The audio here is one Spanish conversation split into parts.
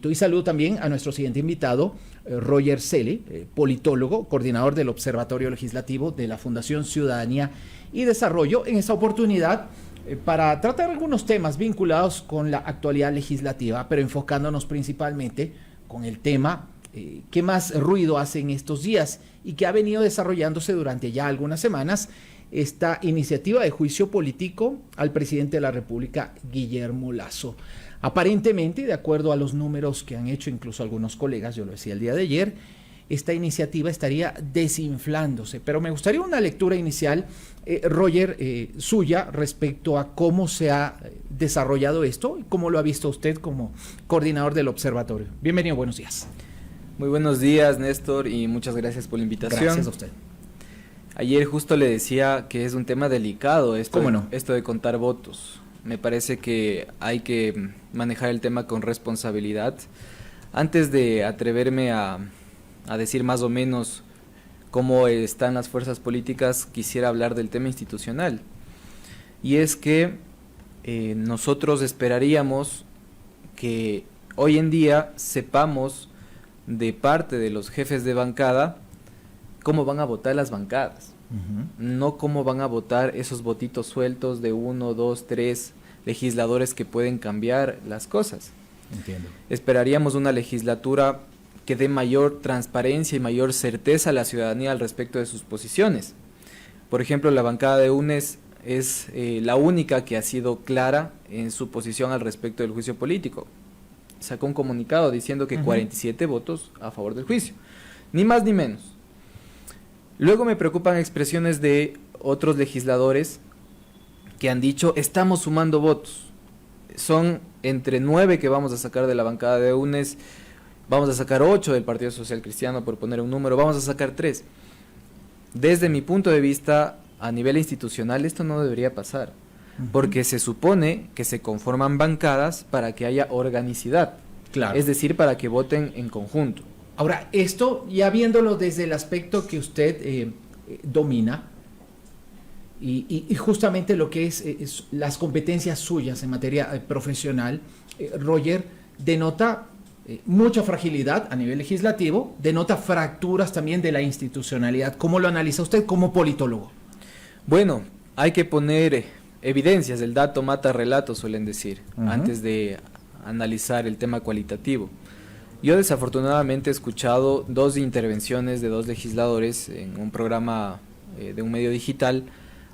Quito. Y saludo también a nuestro siguiente invitado, Roger Cele, politólogo, coordinador del Observatorio Legislativo de la Fundación Ciudadanía y Desarrollo, en esta oportunidad para tratar algunos temas vinculados con la actualidad legislativa, pero enfocándonos principalmente con el tema que más ruido hace en estos días y que ha venido desarrollándose durante ya algunas semanas, esta iniciativa de juicio político al presidente de la República, Guillermo Lasso. Aparentemente, de acuerdo a los números que han hecho incluso algunos colegas, yo lo decía el día de ayer, esta iniciativa estaría desinflándose. Pero me gustaría una lectura inicial, Roger, suya respecto a cómo se ha desarrollado esto y cómo lo ha visto usted como coordinador del observatorio. Bienvenido, buenos días. Muy buenos días, Néstor, y muchas gracias por la invitación. Gracias a usted. Ayer justo le decía que es un tema delicado esto de contar votos. Me parece que hay que manejar el tema con responsabilidad. Antes de atreverme a decir más o menos cómo están las fuerzas políticas, quisiera hablar del tema institucional. Y es que nosotros esperaríamos que hoy en día sepamos de parte de los jefes de bancada cómo van a votar las bancadas, no cómo van a votar esos votitos sueltos de 1, 2, 3 legisladores que pueden cambiar las cosas. Entiendo. Esperaríamos una legislatura que dé mayor transparencia y mayor certeza a la ciudadanía al respecto de sus posiciones. Por ejemplo, la bancada de UNES es la única que ha sido clara en su posición al respecto del juicio político. Sacó un comunicado diciendo que 47 votos a favor del juicio, ni más ni menos. Luego me preocupan expresiones de otros legisladores que han dicho, estamos sumando votos. Son entre 9 que vamos a sacar de la bancada de UNES, vamos a sacar 8 del Partido Social Cristiano, por poner un número, vamos a sacar 3. Desde mi punto de vista, a nivel institucional, esto no debería pasar, porque se supone que se conforman bancadas para que haya organicidad, claro. Es decir, para que voten en conjunto. Ahora, esto ya viéndolo desde el aspecto que usted domina y justamente lo que es las competencias suyas en materia profesional, Roger, denota mucha fragilidad a nivel legislativo, denota fracturas también de la institucionalidad. ¿Cómo lo analiza usted como politólogo? Bueno, hay que poner evidencias, el dato mata relatos, suelen decir, antes de analizar el tema cualitativo. Yo desafortunadamente he escuchado 2 intervenciones de 2 legisladores en un programa de un medio digital.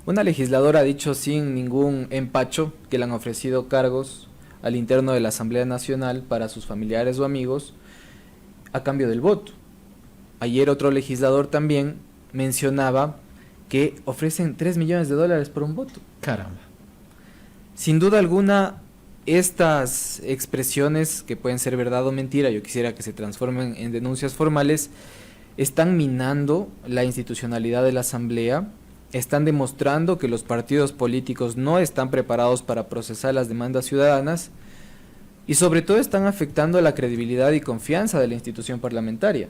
Una legisladora ha dicho sin ningún empacho que le han ofrecido cargos al interno de la Asamblea Nacional para sus familiares o amigos a cambio del voto. Ayer otro legislador también mencionaba que ofrecen $3 millones por un voto. Caramba. Sin duda alguna, estas expresiones, que pueden ser verdad o mentira, yo quisiera que se transformen en denuncias formales, están minando la institucionalidad de la Asamblea, están demostrando que los partidos políticos no están preparados para procesar las demandas ciudadanas y sobre todo están afectando la credibilidad y confianza de la institución parlamentaria.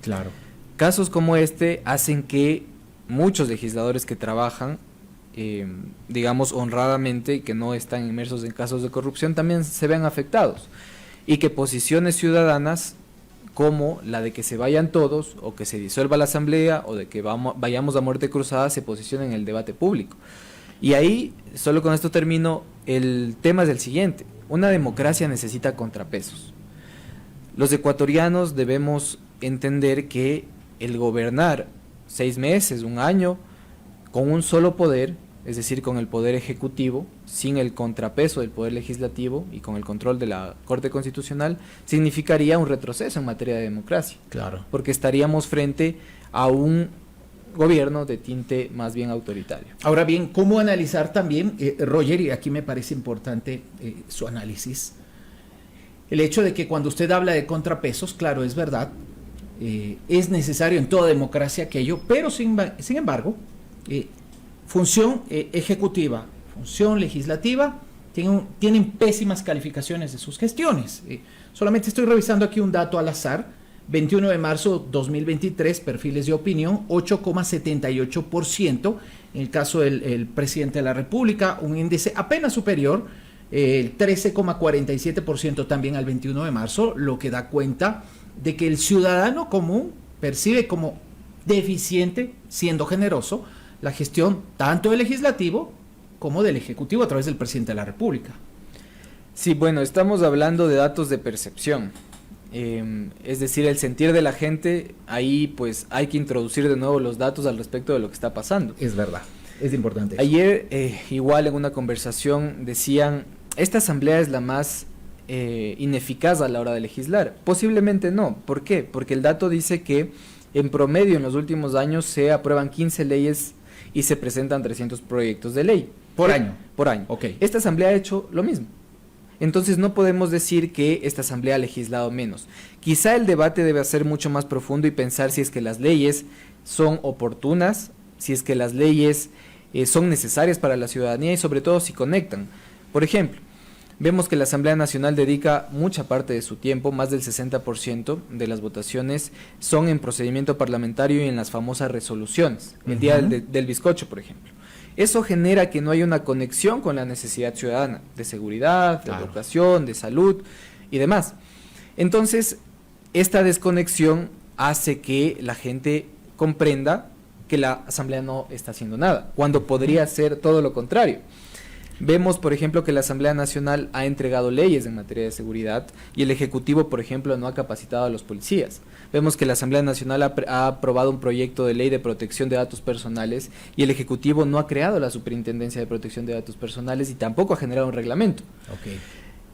Claro. Casos como este hacen que muchos legisladores que trabajan digamos honradamente y que no están inmersos en casos de corrupción también se vean afectados y que posiciones ciudadanas como la de que se vayan todos o que se disuelva la asamblea o de que vayamos a muerte cruzada se posicionen en el debate público. Y ahí, solo con esto termino, el tema es el siguiente: una democracia necesita contrapesos. Los ecuatorianos debemos entender que el gobernar 6 meses, 1 año, con un solo poder, es decir, con el poder ejecutivo, sin el contrapeso del poder legislativo y con el control de la Corte Constitucional, significaría un retroceso en materia de democracia. Claro. Porque estaríamos frente a un gobierno de tinte más bien autoritario. Ahora bien, ¿cómo analizar también, Roger, y aquí me parece importante su análisis, el hecho de que cuando usted habla de contrapesos, claro, es verdad, es necesario en toda democracia aquello, pero sin embargo, función ejecutiva, función legislativa, tienen pésimas calificaciones de sus gestiones. Solamente estoy revisando aquí un dato al azar: 21 de marzo 2023, perfiles de opinión, 8,78%, en el caso del presidente de la República, un índice apenas superior el 13,47% también al 21 de marzo, lo que da cuenta de que el ciudadano común percibe como deficiente, siendo generoso, la gestión tanto del legislativo como del ejecutivo a través del presidente de la República. Sí, bueno, estamos hablando de datos de percepción. Es decir, el sentir de la gente, ahí pues hay que introducir de nuevo los datos al respecto de lo que está pasando. Es verdad, es importante eso. Ayer, igual en una conversación decían, esta asamblea es la más ineficaz a la hora de legislar. Posiblemente no. ¿Por qué? Porque el dato dice que en promedio en los últimos años se aprueban 15 leyes y se presentan 300 proyectos de ley. Por año. Por año. Okay. Esta asamblea ha hecho lo mismo. Entonces no podemos decir que esta asamblea ha legislado menos. Quizá el debate debe ser mucho más profundo y pensar si es que las leyes son oportunas, si es que las leyes son necesarias para la ciudadanía y sobre todo si conectan. Por ejemplo, vemos que la Asamblea Nacional dedica mucha parte de su tiempo, más del 60% de las votaciones son en procedimiento parlamentario y en las famosas resoluciones, el día del bizcocho, por ejemplo. Eso genera que no haya una conexión con la necesidad ciudadana, de seguridad, de educación, de salud y demás. Entonces, esta desconexión hace que la gente comprenda que la Asamblea no está haciendo nada, cuando podría ser todo lo contrario. Vemos, por ejemplo, que la Asamblea Nacional ha entregado leyes en materia de seguridad y el Ejecutivo, por ejemplo, no ha capacitado a los policías. Vemos que la Asamblea Nacional ha aprobado un proyecto de ley de protección de datos personales y el Ejecutivo no ha creado la Superintendencia de Protección de Datos Personales y tampoco ha generado un reglamento. Okay.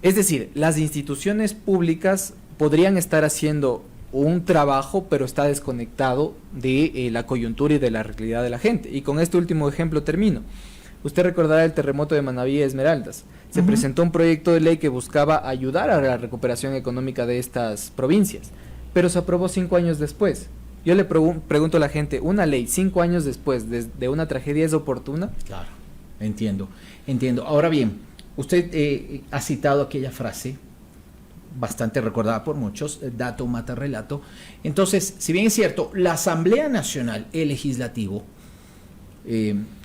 Es decir, las instituciones públicas podrían estar haciendo un trabajo, pero está desconectado de la coyuntura y de la realidad de la gente. Y con este último ejemplo termino. Usted recordará el terremoto de Manabí y Esmeraldas. Se presentó un proyecto de ley que buscaba ayudar a la recuperación económica de estas provincias, pero se aprobó 5 años después. Yo le pregunto a la gente, ¿una ley 5 años después de una tragedia es oportuna? Claro, entiendo. Ahora bien, usted ha citado aquella frase, bastante recordada por muchos, dato mata relato. Entonces, si bien es cierto, la Asamblea Nacional, el Legislativo,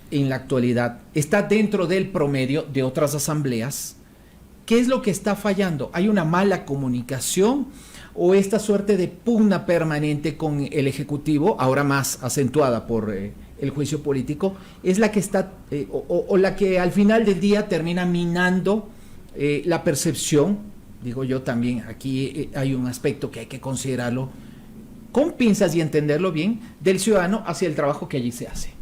en la actualidad está dentro del promedio de otras asambleas, ¿qué es lo que está fallando? ¿Hay una mala comunicación o esta suerte de pugna permanente con el Ejecutivo, ahora más acentuada por el juicio político, es la que está o la que al final del día termina minando la percepción? Digo yo también, aquí hay un aspecto que hay que considerarlo con pinzas y entenderlo bien, del ciudadano hacia el trabajo que allí se hace.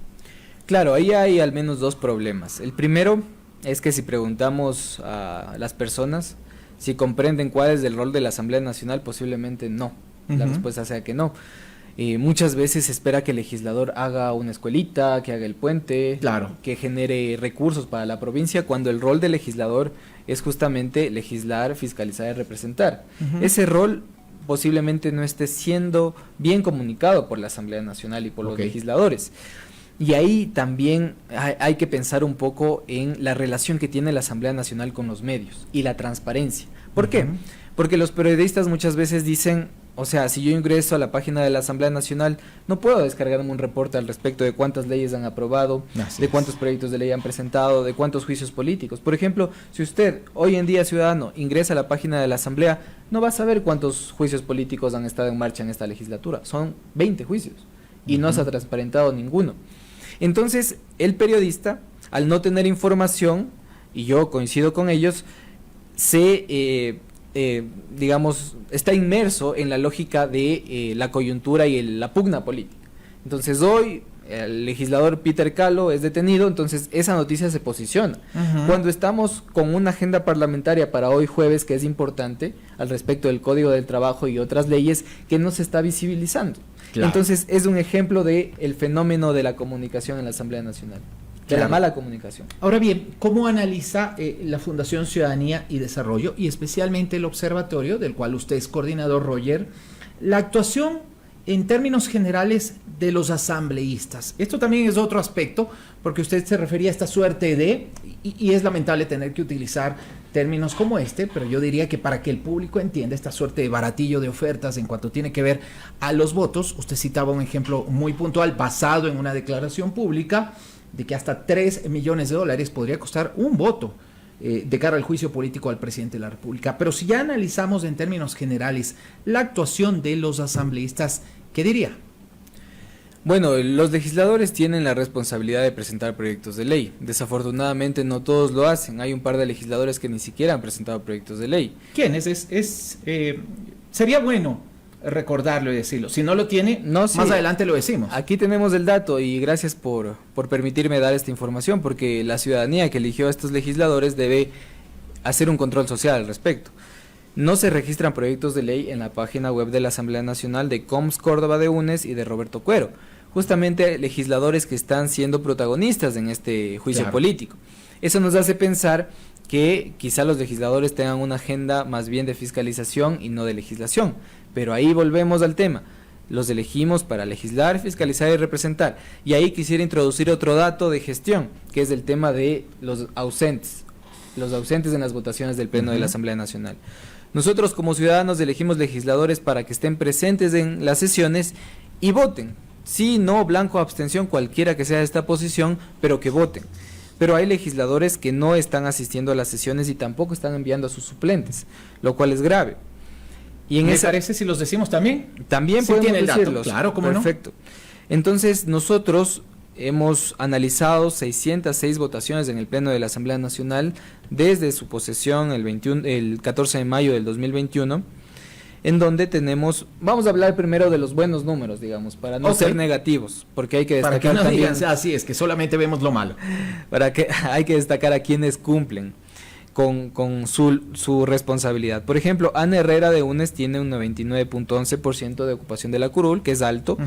Claro, ahí hay al menos dos problemas. El primero es que si preguntamos a las personas si comprenden cuál es el rol de la Asamblea Nacional, posiblemente no. La respuesta sea que no. Muchas veces se espera que el legislador haga una escuelita, que haga el puente, que genere recursos para la provincia, cuando el rol del legislador es justamente legislar, fiscalizar y representar. Ese rol posiblemente no esté siendo bien comunicado por la Asamblea Nacional y por los legisladores. Y ahí también hay que pensar un poco en la relación que tiene la Asamblea Nacional con los medios y la transparencia. ¿Por qué? Porque los periodistas muchas veces dicen, o sea, si yo ingreso a la página de la Asamblea Nacional, no puedo descargarme un reporte al respecto de cuántas leyes han aprobado, de cuántos proyectos de ley han presentado, de cuántos juicios políticos. Por ejemplo, si usted hoy en día, ciudadano, ingresa a la página de la Asamblea, no va a saber cuántos juicios políticos han estado en marcha en esta legislatura. Son 20 juicios y no se ha transparentado ninguno. Entonces, el periodista, al no tener información, y yo coincido con ellos, digamos, está inmerso en la lógica de la coyuntura y la pugna política. Entonces, hoy el legislador Peter Calo es detenido, entonces esa noticia se posiciona. Cuando estamos con una agenda parlamentaria para hoy jueves, que es importante, al respecto del Código del Trabajo y otras leyes, que no se está visibilizando. Claro. Entonces es un ejemplo de el fenómeno de la comunicación en la Asamblea Nacional, de la mala comunicación. Ahora bien, ¿cómo analiza la Fundación Ciudadanía y Desarrollo y especialmente el observatorio, del cual usted es coordinador, Roger, la actuación en términos generales de los asambleístas? Esto también es otro aspecto, porque usted se refería a esta suerte de, y es lamentable tener que utilizar términos como este, pero yo diría que para que el público entienda esta suerte de baratillo de ofertas en cuanto tiene que ver a los votos, usted citaba un ejemplo muy puntual basado en una declaración pública de que hasta $3 millones podría costar un voto. de cara al juicio político al presidente de la República. Pero si ya analizamos en términos generales la actuación de los asambleístas, ¿qué diría? Bueno, los legisladores tienen la responsabilidad de presentar proyectos de ley. Desafortunadamente no todos lo hacen. Hay un par de legisladores que ni siquiera han presentado proyectos de ley. ¿Quiénes? Sería bueno recordarlo y decirlo. Si no lo tiene, No, sí. más adelante lo decimos. Aquí tenemos el dato y gracias por permitirme dar esta información, porque la ciudadanía que eligió a estos legisladores debe hacer un control social al respecto. No se registran proyectos de ley en la página web de la Asamblea Nacional de Coms Córdoba de UNES y de Roberto Cuero, justamente legisladores que están siendo protagonistas en este juicio Claro. político. Eso nos hace pensar que quizá los legisladores tengan una agenda más bien de fiscalización y no de legislación, pero ahí volvemos al tema. Los elegimos para legislar, fiscalizar y representar. Y ahí quisiera introducir otro dato de gestión, que es el tema de los ausentes en las votaciones del Pleno de la Asamblea Nacional. Nosotros como ciudadanos elegimos legisladores para que estén presentes en las sesiones y voten. Sí, no, blanco, abstención, cualquiera que sea esta posición, pero que voten. Pero hay legisladores que no están asistiendo a las sesiones y tampoco están enviando a sus suplentes, lo cual es grave. Y en ¿Me parece si los decimos también? también Sí podemos tiene el dato, decirlos. claro, ¿cómo no? Perfecto. Entonces, nosotros hemos analizado 606 votaciones en el Pleno de la Asamblea Nacional desde su posesión el 14 de mayo del 2021, en donde tenemos, vamos a hablar primero de los buenos números, digamos, para no Ok. ser negativos, porque hay que Para destacar que no también, digan, así es, que solamente vemos lo malo. hay que destacar a quienes cumplen con su responsabilidad. Por ejemplo, Ana Herrera de UNES tiene un 99.11% de ocupación de la curul, que es alto.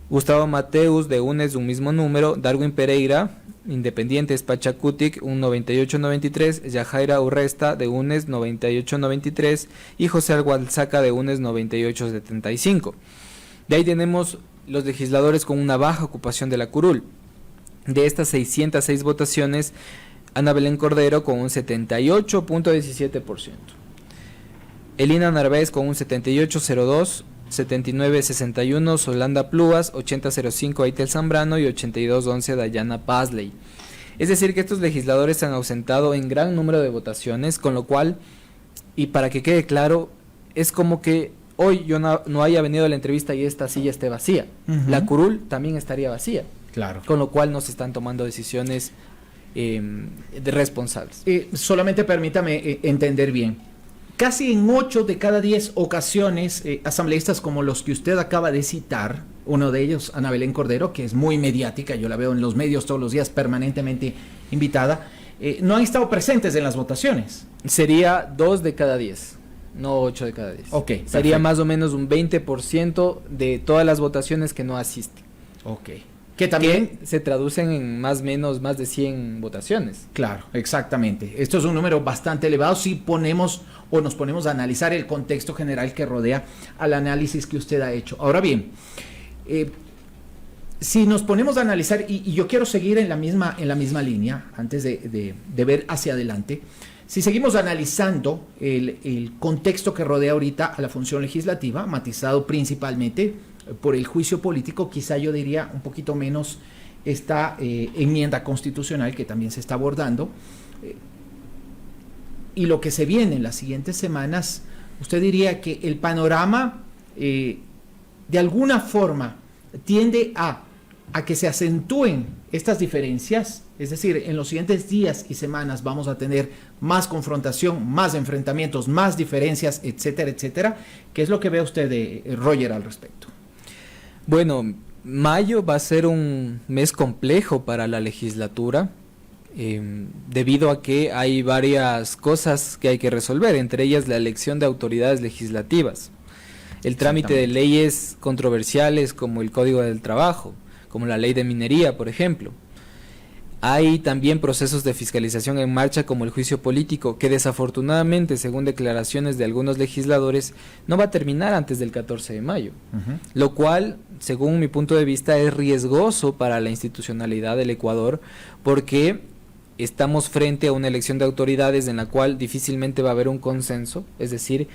Gustavo Mateus de UNES un mismo número, Darwin Pereira, Independientes Pachacutic, un 98.93, Yajaira Urresta de UNES 98.93 y José Algualzaca de UNES 98.75. De ahí tenemos los legisladores con una baja ocupación de la curul. De estas 606 votaciones, Ana Belén Cordero con un 78.17%. Elina Narváez con un 78.02%. 7961 Solanda Plúas, 8005 Aitel Zambrano y 8211 Dayana Pazley. Es decir, que estos legisladores se han ausentado en gran número de votaciones, con lo cual, y para que quede claro, es como que hoy yo no haya venido a la entrevista y esta silla esté vacía. La curul también estaría vacía. Claro. Con lo cual no se están tomando decisiones responsables. Solamente permítame entender bien. Casi en 8 de cada 10 ocasiones, asambleístas como los que usted acaba de citar, uno de ellos, Ana Belén Cordero, que es muy mediática, yo la veo en los medios todos los días permanentemente invitada, no han estado presentes en las votaciones. Sería 2 de cada 10, no 8 de cada 10. Ok, Sería perfecto. más o menos un 20% de todas las votaciones que no asisten. Ok. Que también... Que se traducen en más de 100 votaciones. Claro, exactamente. Esto es un número bastante elevado si ponemos o nos ponemos a analizar el contexto general que rodea al análisis que usted ha hecho. Ahora bien, si nos ponemos a analizar, y yo quiero seguir en la misma línea, antes de ver hacia adelante, si seguimos analizando el contexto que rodea ahorita a la función legislativa, matizado principalmente por el juicio político, quizá yo diría un poquito menos esta enmienda constitucional que también se está abordando, y lo que se viene en las siguientes semanas, usted diría que el panorama de alguna forma tiende a que se acentúen estas diferencias, es decir, en los siguientes días y semanas vamos a tener más confrontación, más enfrentamientos, más diferencias, etcétera, etcétera. ¿Qué es lo que ve usted, Roger, al respecto? Bueno, mayo va a ser un mes complejo para la legislatura, debido a que hay varias cosas que hay que resolver, entre ellas la elección de autoridades legislativas, el trámite de leyes controversiales como el Código del Trabajo, como la Ley de Minería, por ejemplo. Hay también procesos de fiscalización en marcha como el juicio político, que desafortunadamente, según declaraciones de algunos legisladores, no va a terminar antes del 14 de mayo, lo cual, según mi punto de vista, es riesgoso para la institucionalidad del Ecuador, porque estamos frente a una elección de autoridades en la cual difícilmente va a haber un consenso, es decir,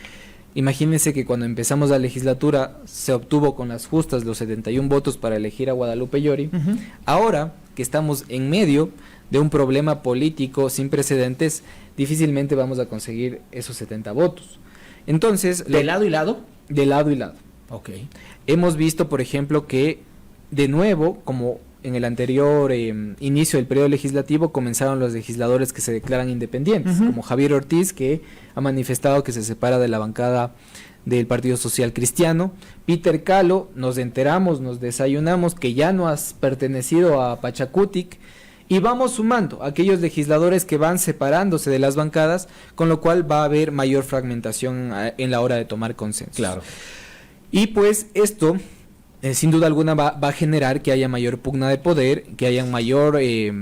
imagínense que cuando empezamos la legislatura se obtuvo con las justas los 71 votos para elegir a Guadalupe Llori. Ahora que estamos en medio de un problema político sin precedentes, difícilmente vamos a conseguir esos 70 votos. Entonces, ¿de lado y lado? De lado y lado. Ok. Hemos visto, por ejemplo, que de nuevo, como en el anterior inicio del periodo legislativo, comenzaron los legisladores que se declaran independientes, como Javier Ortiz, que ha manifestado que se separa de la bancada del Partido Social Cristiano. Peter Calo, nos enteramos, nos desayunamos que ya no has pertenecido a Pachacutic, y vamos sumando aquellos legisladores que van separándose de las bancadas, con lo cual va a haber mayor fragmentación en la hora de tomar consenso. Claro. Y pues esto, sin duda alguna, va a generar que haya mayor pugna de poder, que haya mayores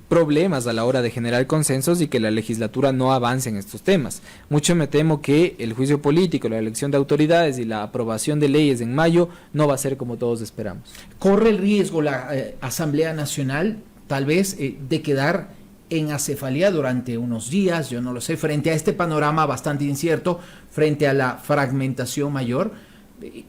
problemas a la hora de generar consensos y que la legislatura no avance en estos temas. Mucho me temo que el juicio político, la elección de autoridades y la aprobación de leyes en mayo no va a ser como todos esperamos. ¿Corre el riesgo la Asamblea Nacional tal vez de quedar en acefalía durante unos días, yo no lo sé, frente a este panorama bastante incierto, frente a la fragmentación mayor?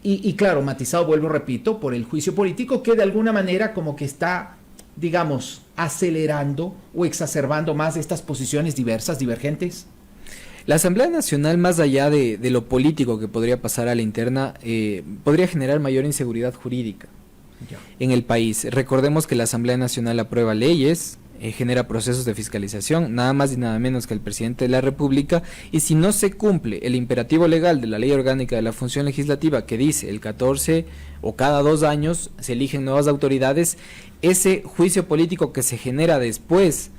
Y claro, matizado, vuelvo, repito, por el juicio político que de alguna manera como que está, digamos, acelerando o exacerbando más estas posiciones diversas, divergentes. La Asamblea Nacional, más allá de lo político que podría pasar a la interna, podría generar mayor inseguridad jurídica en el país. Recordemos que la Asamblea Nacional aprueba leyes, genera procesos de fiscalización, nada más y nada menos que el presidente de la República, y si no se cumple el imperativo legal de la Ley Orgánica de la Función Legislativa, que dice el 14 o cada 2 años se eligen nuevas autoridades, ese juicio político que se genera después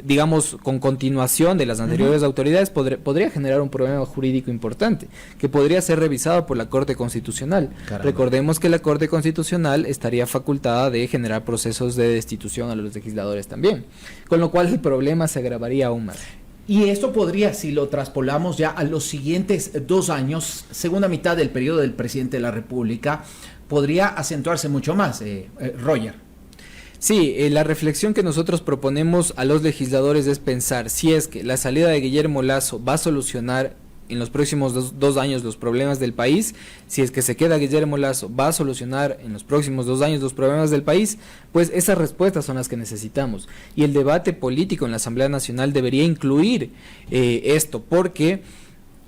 digamos, con continuación de las anteriores autoridades, podría generar un problema jurídico importante, que podría ser revisado por la Corte Constitucional. Caramba. Recordemos que la Corte Constitucional estaría facultada de generar procesos de destitución a los legisladores también, con lo cual el problema se agravaría aún más. Y esto podría, si lo traspolamos ya a los siguientes 2 años, segunda mitad del periodo del presidente de la República, podría acentuarse mucho más, Roger. Sí, la reflexión que nosotros proponemos a los legisladores es pensar si es que la salida de Guillermo Lasso va a solucionar en los próximos 2 años los problemas del país, si es que se queda Guillermo Lasso va a solucionar en los próximos 2 años los problemas del país, pues esas respuestas son las que necesitamos. Y el debate político en la Asamblea Nacional debería incluir esto, porque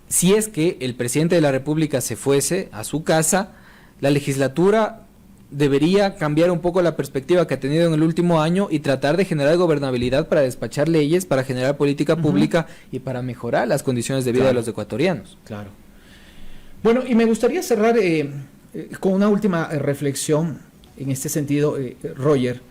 si es que el presidente de la República se fuese a su casa, la legislatura debería cambiar un poco la perspectiva que ha tenido en el último año y tratar de generar gobernabilidad para despachar leyes, para generar política pública y para mejorar las condiciones de vida de los ecuatorianos. Claro. Bueno, y me gustaría cerrar con una última reflexión en este sentido, Roger.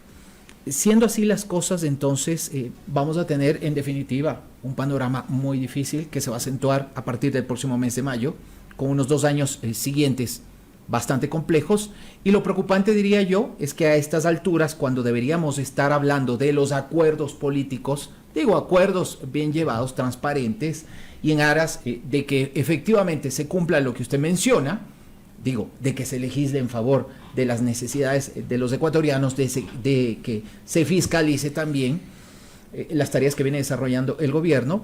Siendo así las cosas, entonces vamos a tener en definitiva un panorama muy difícil que se va a acentuar a partir del próximo mes de mayo, con unos 2 años siguientes bastante complejos, y lo preocupante, diría yo, es que a estas alturas, cuando deberíamos estar hablando de los acuerdos políticos, digo acuerdos bien llevados, transparentes, y en aras de que efectivamente se cumpla lo que usted menciona, digo, de que se legisle en favor de las necesidades de los ecuatorianos, de que se fiscalice también las tareas que viene desarrollando el gobierno,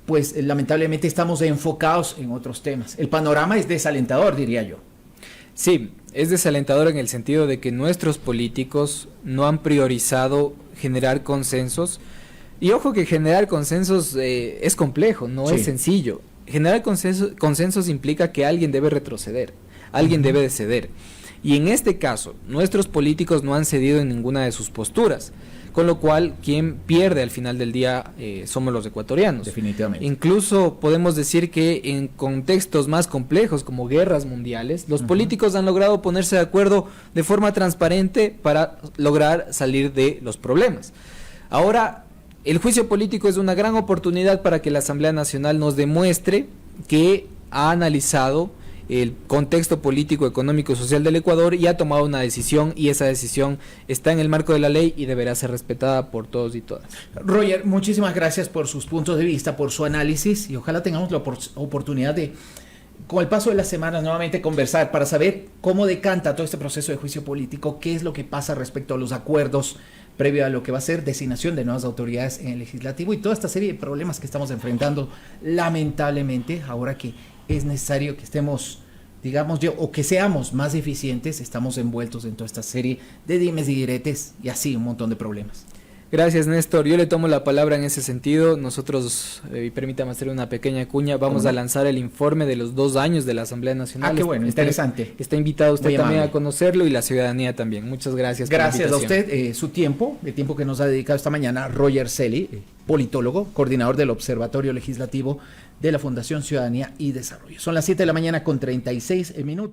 pues lamentablemente estamos enfocados en otros temas. El panorama es desalentador, diría yo. Sí, es desalentador en el sentido de que nuestros políticos no han priorizado generar consensos. Y ojo que generar consensos es complejo, no es sencillo. Generar consensos implica que alguien debe retroceder, alguien debe de ceder. Y en este caso, nuestros políticos no han cedido en ninguna de sus posturas, con lo cual quien pierde al final del día somos los ecuatorianos. Definitivamente. Incluso podemos decir que en contextos más complejos como guerras mundiales, los políticos han logrado ponerse de acuerdo de forma transparente para lograr salir de los problemas. Ahora, el juicio político es una gran oportunidad para que la Asamblea Nacional nos demuestre que ha analizado el contexto político, económico y social del Ecuador y ha tomado una decisión, y esa decisión está en el marco de la ley y deberá ser respetada por todos y todas. Roger, muchísimas gracias por sus puntos de vista, por su análisis, y ojalá tengamos la oportunidad de, con el paso de las semanas, nuevamente conversar para saber cómo decanta todo este proceso de juicio político, qué es lo que pasa respecto a los acuerdos previo a lo que va a ser designación de nuevas autoridades en el legislativo y toda esta serie de problemas que estamos enfrentando, lamentablemente, ahora que es necesario que estemos, digamos yo, o que seamos más eficientes, estamos envueltos en toda esta serie de dimes y diretes y así un montón de problemas. Gracias, Néstor. Yo le tomo la palabra en ese sentido. Nosotros, y permítame hacer una pequeña cuña, vamos a lanzar el informe de los 2 años de la Asamblea Nacional. Qué bueno, interesante. Está invitado usted Muy también amable. a conocerlo y la ciudadanía también. Muchas gracias. Gracias a usted, su tiempo, el tiempo que nos ha dedicado esta mañana, Roger Celi, politólogo, coordinador del Observatorio Legislativo de la Fundación Ciudadanía y Desarrollo. Son las 7 de la mañana con 36 minutos.